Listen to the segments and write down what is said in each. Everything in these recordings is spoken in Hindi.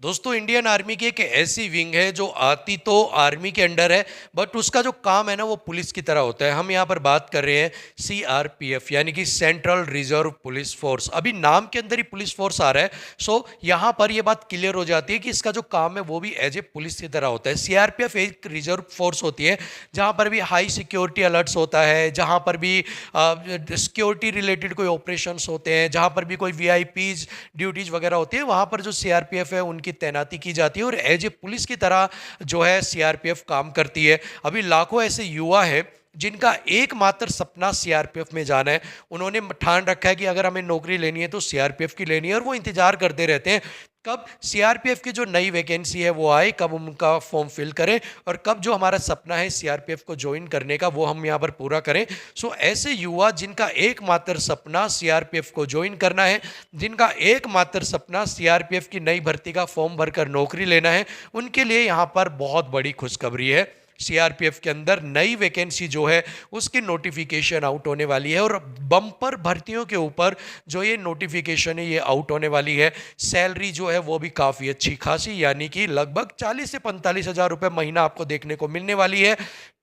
दोस्तों इंडियन आर्मी की एक ऐसी विंग है जो आती तो आर्मी के अंडर है, बट उसका जो काम है ना वो पुलिस की तरह होता है। हम यहाँ पर बात कर रहे हैं सीआरपीएफ यानी कि सेंट्रल रिजर्व पुलिस फोर्स। अभी नाम के अंदर ही पुलिस फोर्स आ रहा है। सो यहाँ पर ये बात क्लियर हो जाती है कि इसका जो काम है वो भी एज ए पुलिस की तरह होता है। सीआरपीएफ एक रिजर्व फोर्स होती है जहाँ पर भी हाई सिक्योरिटी अलर्ट्स होता है, जहाँ पर भी सिक्योरिटी रिलेटेड कोई ऑपरेशंस होते हैं, जहाँ पर भी कोई वीआईपीज ड्यूटीज वगैरह होती है, वहाँ पर जो सीआरपीएफ है उनकी तैनाती की जाती है और एज ए पुलिस की तरह जो है सीआरपीएफ काम करती है। अभी लाखों ऐसे युवा हैं जिनका एकमात्र सपना सीआरपीएफ में जाना है। उन्होंने ठान रखा है कि अगर हमें नौकरी लेनी है तो सीआरपीएफ की लेनी है, और वो इंतजार करते रहते हैं कब सीआरपीएफ की जो नई वैकेंसी है वो आए, कब उनका फॉर्म फिल करें और कब जो हमारा सपना है सीआरपीएफ को ज्वाइन करने का वो हम यहाँ पर पूरा करें। सो ऐसे युवा जिनका एकमात्र सपना सीआरपीएफ को ज्वाइन करना है, जिनका एकमात्र सपना सीआरपीएफ की नई भर्ती का फॉर्म भरकर नौकरी लेना है, उनके लिए यहाँ पर बहुत बड़ी खुशखबरी है। सीआरपीएफ के अंदर नई वैकेंसी जो है उसकी नोटिफिकेशन आउट होने वाली है, और बम्पर भर्तियों के ऊपर जो ये नोटिफिकेशन है ये आउट होने वाली है। सैलरी जो है वो भी काफ़ी अच्छी खासी, यानी कि लगभग 40 से 45 हज़ार रुपये महीना आपको देखने को मिलने वाली है।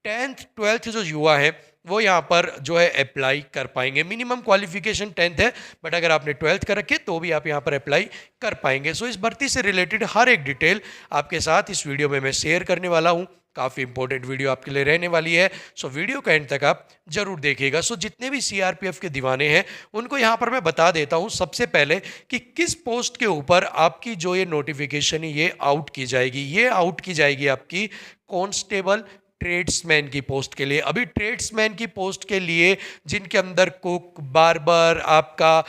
10th 12th जो युवा है वो यहाँ पर जो है अप्लाई कर पाएंगे। मिनिमम क्वालिफिकेशन 10th है, बट अगर आपने 12th कर रखी तो भी आप यहाँ पर अप्लाई कर पाएंगे। सो इस भर्ती से रिलेटेड हर एक डिटेल आपके साथ इस वीडियो में मैं शेयर करने वाला हूँ। काफ़ी इंपॉर्टेंट वीडियो आपके लिए रहने वाली है, सो वीडियो का एंड तक आप जरूर देखिएगा। सो जितने भी सीआरपीएफ के दीवाने हैं उनको यहाँ पर मैं बता देता हूँ सबसे पहले कि किस पोस्ट के ऊपर आपकी जो ये नोटिफिकेशन है ये आउट की जाएगी। ये आउट की जाएगी आपकी कांस्टेबल ट्रेड्समैन की पोस्ट के लिए। अभी ट्रेड्समैन की पोस्ट के लिए जिनके अंदर कुक, बार्बर, आपका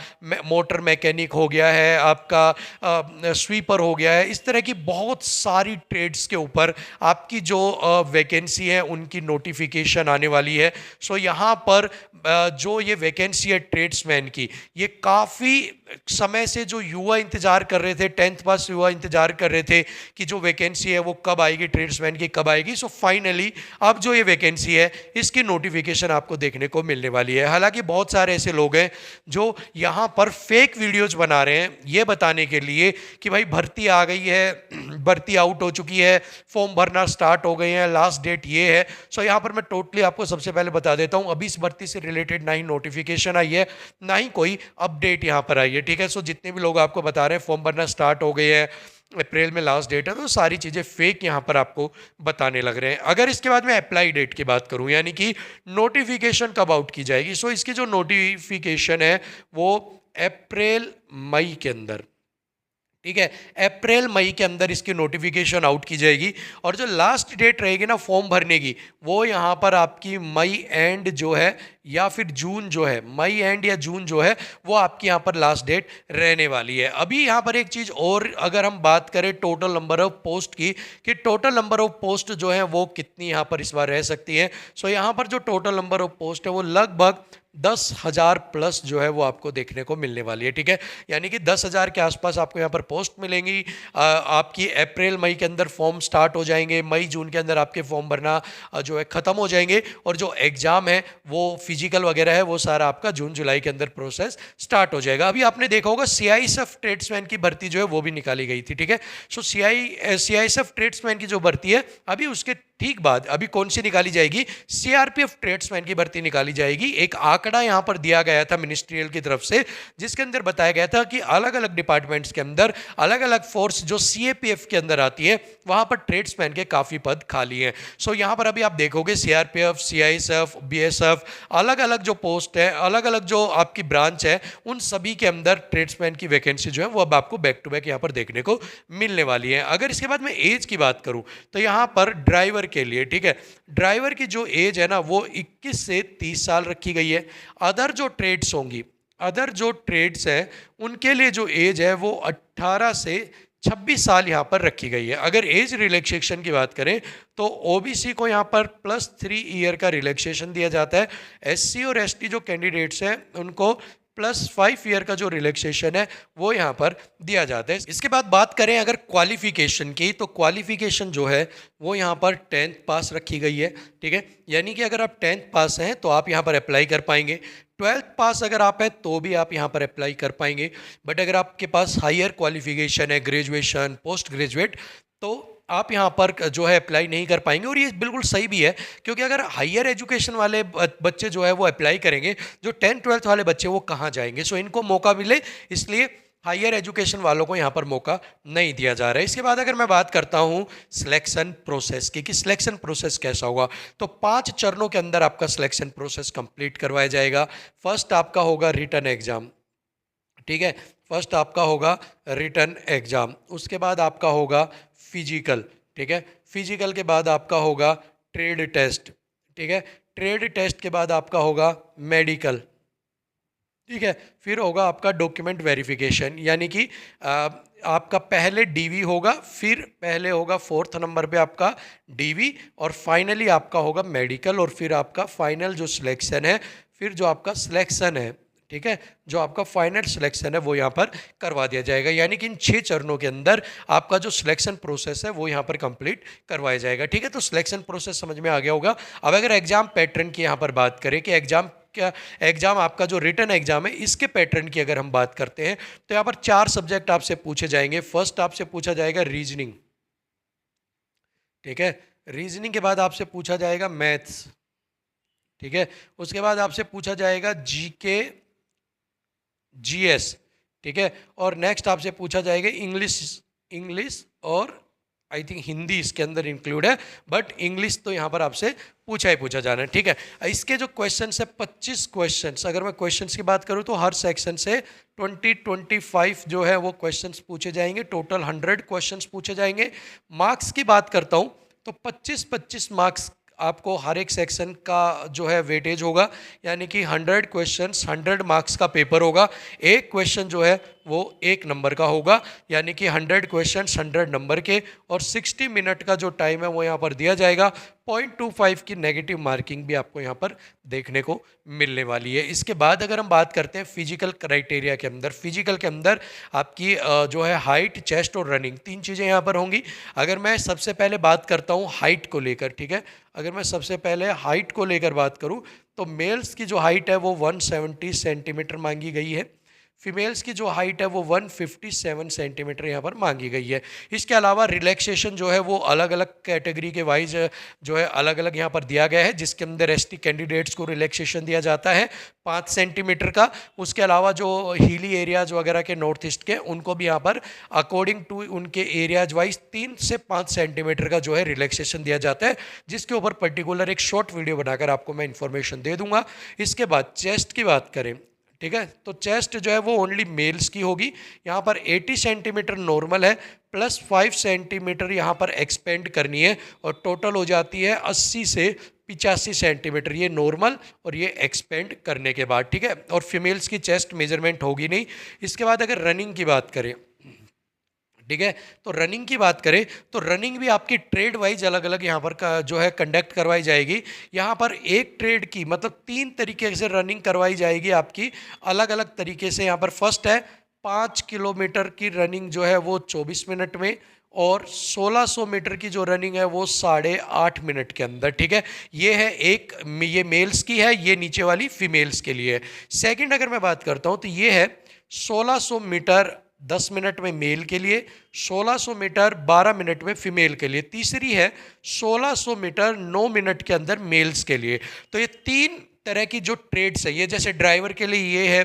मोटर मैकेनिक हो गया है, आपका स्वीपर हो गया है, इस तरह की बहुत सारी ट्रेड्स के ऊपर आपकी जो वैकेंसी है उनकी नोटिफिकेशन आने वाली है। सो यहाँ पर जो ये वैकेंसी है ट्रेड्समैन की, ये काफ़ी समय से जो युवा इंतजार कर रहे थे, 10th पास युवा इंतजार कर रहे थे कि जो वैकेंसी है वो कब आएगी, ट्रेड्समैन की कब आएगी। सो फाइनली अब जो ये वैकेंसी है इसकी नोटिफिकेशन आपको देखने को मिलने वाली है। हालांकि बहुत सारे ऐसे लोग हैं जो यहाँ पर फेक वीडियोज बना रहे हैं ये बताने के लिए कि भाई भर्ती आ गई है, भर्ती आउट हो चुकी है, फॉर्म भरना स्टार्ट हो गए हैं, लास्ट डेट ये है। सो यहाँ पर मैं टोटली आपको सबसे पहले बता देता हूँ, अभी इस भर्ती से रिलेटेड ना ही नोटिफिकेशन आई है ना ही कोई अपडेट यहाँ पर आई है, ठीक है। सो जितने भी लोग आपको बता रहे हैं फॉर्म भरना स्टार्ट हो गए हैं, अप्रैल में लास्ट डेट है, तो सारी चीज़ें फेक यहाँ पर आपको बताने लग रहे हैं। अगर इसके बाद मैं अप्लाई डेट की बात करूँ, यानी कि नोटिफिकेशन कब आउट की जाएगी, सो इसकी जो नोटिफिकेशन है वो अप्रैल मई के अंदर, ठीक है, अप्रैल मई के अंदर इसकी नोटिफिकेशन आउट की जाएगी। और जो लास्ट डेट रहेगी ना फॉर्म भरने की, वो यहाँ पर आपकी मई एंड जो है या फिर जून जो है, मई एंड या जून जो है वो आपकी यहाँ पर लास्ट डेट रहने वाली है। अभी यहाँ पर एक चीज़ और, अगर हम बात करें टोटल नंबर ऑफ पोस्ट की, कि टोटल नंबर ऑफ पोस्ट जो है वो कितनी यहाँ पर इस बार रह सकती है। सो यहाँ पर जो टोटल नंबर ऑफ पोस्ट है वो लगभग 10,000 प्लस जो है वो आपको देखने को मिलने वाली है, ठीक है। यानी कि 10,000 के आसपास आपको यहाँ पर पोस्ट मिलेंगी। आपकी अप्रैल मई के अंदर फॉर्म स्टार्ट हो जाएंगे, मई जून के अंदर आपके फॉर्म भरना जो है ख़त्म हो जाएंगे, और जो एग्ज़ाम है वो फिजिकल वगैरह है वो सारा आपका जून जुलाई के अंदर प्रोसेस स्टार्ट हो जाएगा। अभी आपने देखा होगा सीआईएसएफ ट्रेड्समैन की भर्ती जो है वो भी निकाली गई थी, ठीक है। सो सीआईएसएफ ट्रेड्समैन की जो भर्ती है अभी उसके ठीक बाद अभी कौन सी निकाली जाएगी, सीआरपीएफ ट्रेड्समैन की भर्ती निकाली जाएगी। एक आंकड़ा यहां पर दिया गया था मिनिस्ट्रियल की तरफ से, जिसके अंदर बताया गया था कि अलग अलग डिपार्टमेंट्स के अंदर अलग अलग फोर्स जो सीएपीएफ के अंदर आती है वहां पर ट्रेड्समैन के काफी पद खाली हैं। सो यहां पर अभी आप देखोगे सीआरपीएफ, सीआईएसएफ, बीएसएफ, अलग अलग जो पोस्ट है, अलग अलग जो आपकी ब्रांच है, उन सभी के अंदर ट्रेड्समैन की वैकेंसी जो है वो अब आपको बैक टू बैक यहां पर देखने को मिलने वाली है। अगर इसके बाद मैं एज की बात करूं तो यहां पर ड्राइवर के लिए, ठीक है, ड्राइवर की जो एज है ना वो 21 से 30 साल रखी गई है। अदर जो ट्रेड्स होंगी, अदर जो ट्रेड्स हैं उनके लिए जो एज है वो 18 से 26 साल यहाँ पर रखी गई है। अगर एज रिलैक्सेशन की बात करें तो ओबीसी को यहाँ पर +3 ईयर का रिलैक्सेशन दिया जाता है। एससी और एसटी जो कैंडिडेट्स हैं उनको +5 ईयर का जो रिलैक्सेशन है वो यहाँ पर दिया जाता है। इसके बाद बात करें अगर क्वालिफिकेशन की, तो क्वालिफिकेशन जो है वो यहाँ पर 10th पास रखी गई है, ठीक है। यानी कि अगर आप 10th पास हैं तो आप यहाँ पर अप्लाई कर पाएंगे। ट्वेल्थ पास अगर आप हैं तो भी आप यहाँ पर अप्लाई कर पाएंगे, बट अगर आपके पास हायर क्वालिफिकेशन है, ग्रेजुएशन, पोस्ट ग्रेजुएट, तो आप यहाँ पर जो है अप्लाई नहीं कर पाएंगे। और ये बिल्कुल सही भी है, क्योंकि अगर हायर एजुकेशन वाले बच्चे जो है वो अप्लाई करेंगे, जो 10th-12th वाले बच्चे वो कहाँ जाएंगे। सो इनको मौका मिले, इसलिए हायर एजुकेशन वालों को यहाँ पर मौका नहीं दिया जा रहा है। इसके बाद अगर मैं बात करता हूँ सिलेक्शन प्रोसेस की, कि सिलेक्शन प्रोसेस कैसा होगा, तो 5 चरणों के अंदर आपका सिलेक्शन प्रोसेस कंप्लीट करवाया जाएगा। फर्स्ट आपका होगा रिटन एग्जाम, ठीक है, फर्स्ट आपका होगा रिटन एग्जाम। उसके बाद आपका होगा फिजिकल, ठीक है, फिजिकल के बाद आपका होगा ट्रेड टेस्ट, ठीक है, ट्रेड टेस्ट के बाद आपका होगा मेडिकल, ठीक है, फिर होगा आपका डॉक्यूमेंट वेरिफिकेशन, यानी कि आपका पहले डीवी होगा, फिर पहले होगा 4th नंबर पे आपका डीवी, और फाइनली आपका होगा मेडिकल, और फिर आपका फाइनल जो सिलेक्शन है, फिर जो आपका सिलेक्शन है, ठीक है, जो आपका फाइनल सिलेक्शन है वो यहाँ पर करवा दिया जाएगा। यानी कि इन 6 चरणों के अंदर आपका जो सिलेक्शन प्रोसेस है वो यहाँ पर कंप्लीट करवाया जाएगा, ठीक है। तो सिलेक्शन प्रोसेस समझ में आ गया होगा। अब अगर एग्जाम पैटर्न की यहाँ पर बात करें कि एग्जाम आपका जो रिटन एग्जाम है इसके पैटर्न की अगर हम बात करते हैं, तो यहाँ पर 4 सब्जेक्ट आपसे पूछे जाएंगे। फर्स्ट आपसे पूछा जाएगा रीजनिंग, ठीक है, रीजनिंग के बाद आपसे पूछा जाएगा मैथ्स, ठीक है, उसके बाद आपसे पूछा जाएगा जीके जीएस, ठीक है, और नेक्स्ट आपसे पूछा जाएगा इंग्लिश और आई थिंक हिंदी इसके अंदर इंक्लूड है, बट इंग्लिश तो यहाँ पर आपसे पूछा ही पूछा जाना है, ठीक है। इसके जो क्वेश्चंस है 25 क्वेश्चंस, अगर मैं क्वेश्चंस की बात करूँ तो हर सेक्शन से 25 जो है वो क्वेश्चंस पूछे जाएंगे, टोटल 100 क्वेश्चंस पूछे जाएंगे। मार्क्स की बात करता हूँ तो 25 मार्क्स आपको हर एक सेक्शन का जो है वेटेज होगा, यानी कि 100 क्वेश्चंस 100 मार्क्स का पेपर होगा। एक क्वेश्चन जो है वो 1 नंबर का होगा, यानी कि 100 क्वेश्चंस 100 नंबर के, और 60 मिनट का जो टाइम है वो यहाँ पर दिया जाएगा। 0.25 की नेगेटिव मार्किंग भी आपको यहाँ पर देखने को मिलने वाली है। इसके बाद अगर हम बात करते हैं फिजिकल क्राइटेरिया के अंदर, फिजिकल के अंदर आपकी जो है हाइट, चेस्ट और रनिंग, 3 चीज़ें यहाँ पर होंगी। अगर मैं सबसे पहले बात करता हूँ हाइट को लेकर, ठीक है, अगर मैं सबसे पहले हाइट को लेकर बात करूँ तो मेल्स की जो हाइट है वो 170 सेंटीमीटर मांगी गई है, फीमेल्स की जो हाइट है वो 157 सेंटीमीटर यहाँ पर मांगी गई है। इसके अलावा रिलैक्सेशन जो है वो अलग अलग कैटेगरी के वाइज जो है अलग अलग यहाँ पर दिया गया है, जिसके अंदर एसटी कैंडिडेट्स को रिलैक्सेशन दिया जाता है 5 सेंटीमीटर का। उसके अलावा जो हिली एरियाज वगैरह के नॉर्थ ईस्ट के, उनको भी यहाँ पर अकॉर्डिंग टू उनके एरियाज वाइज 3 से 5 सेंटीमीटर का जो है रिलैक्सेशन दिया जाता है, जिसके ऊपर पर्टिकुलर एक शॉर्ट वीडियो बनाकर आपको मैं इन्फॉर्मेशन दे दूंगा। इसके बाद चेस्ट की बात करें, ठीक है, तो चेस्ट जो है वो ओनली मेल्स की होगी। यहाँ पर 80 सेंटीमीटर नॉर्मल है, प्लस 5 सेंटीमीटर यहाँ पर एक्सपेंड करनी है, और टोटल हो जाती है 80 से 85 सेंटीमीटर, ये नॉर्मल और ये एक्सपेंड करने के बाद, ठीक है। और फीमेल्स की चेस्ट मेजरमेंट होगी नहीं। इसके बाद अगर रनिंग की बात करें, ठीक है, तो रनिंग की बात करें तो रनिंग भी आपकी ट्रेड वाइज अलग अलग यहाँ पर जो है कंडक्ट करवाई जाएगी। यहाँ पर एक ट्रेड की मतलब 3 तरीके से रनिंग करवाई जाएगी आपकी अलग अलग तरीके से। यहाँ पर फर्स्ट है 5 किलोमीटर की रनिंग जो है वो 24 मिनट में, और 1600 मीटर की जो रनिंग है वो 8.5 मिनट के अंदर, ठीक है। ये है एक, ये मेल्स की है, ये नीचे वाली फीमेल्स के लिए है। सेकेंड अगर मैं बात करता हूँ तो ये है 1600 मीटर 10 मिनट में मेल के लिए, 1600 मीटर 12 मिनट में फीमेल के लिए। तीसरी है 1600 मीटर 9 मिनट के अंदर मेल्स के लिए। तो ये 3 तरह की जो ट्रेड्स है, ये जैसे ड्राइवर के लिए ये है,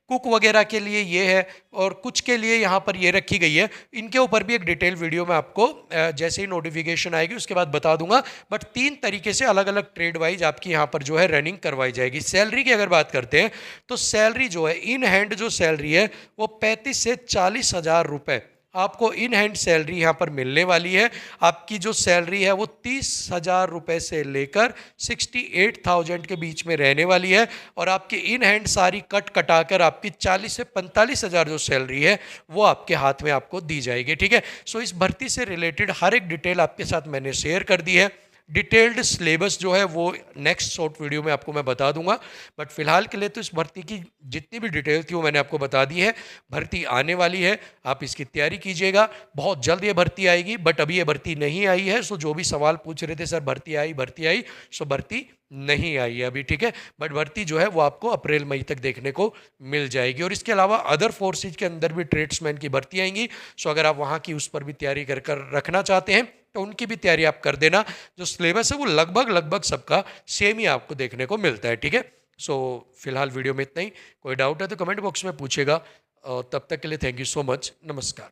कुक वगैरह के लिए ये है, और कुछ के लिए यहाँ पर ये रखी गई है। इनके ऊपर भी एक डिटेल वीडियो में आपको जैसे ही नोटिफिकेशन आएगी उसके बाद बता दूंगा। बट 3 तरीके से अलग अलग ट्रेड वाइज आपकी यहाँ पर जो है रनिंग करवाई जाएगी। सैलरी की अगर बात करते हैं तो सैलरी जो है इन हैंड जो सैलरी है वो 35 से 40 हज़ार रुपये आपको इन हैंड सैलरी यहाँ पर मिलने वाली है। आपकी जो सैलरी है वो 30,000 रुपये से लेकर 68,000 के बीच में रहने वाली है, और आपकी इन हैंड सारी कटाकर आपकी 40 से 45,000 जो सैलरी है वो आपके हाथ में आपको दी जाएगी, ठीक है। सो इस भर्ती से रिलेटेड हर एक डिटेल आपके साथ मैंने शेयर कर दी है। डिटेल्ड सिलेबस जो है वो नेक्स्ट शॉर्ट वीडियो में आपको मैं बता दूंगा, बट फिलहाल के लिए तो इस भर्ती की जितनी भी डिटेल थी वो मैंने आपको बता दी है। भर्ती आने वाली है, आप इसकी तैयारी कीजिएगा, बहुत जल्द ये भर्ती आएगी, बट अभी ये भर्ती नहीं आई है। सो जो भी सवाल पूछ रहे थे सर भर्ती आई, सो भर्ती नहीं आई है अभी, ठीक है, बट भर्ती जो है वो आपको अप्रैल मई तक देखने को मिल जाएगी। और इसके अलावा अदर फोर्सेज के अंदर भी ट्रेड्समैन की भर्ती आएंगी। सो अगर आप वहाँ की उस पर भी तैयारी कर कर रखना चाहते हैं तो उनकी भी तैयारी आप कर देना। जो सिलेबस है वो लगभग लगभग सबका सेम ही आपको देखने को मिलता है, ठीक है। सो फिलहाल वीडियो में इतना ही। कोई डाउट है तो कमेंट बॉक्स में पूछेगा, और तब तक के लिए थैंक यू सो मच। नमस्कार।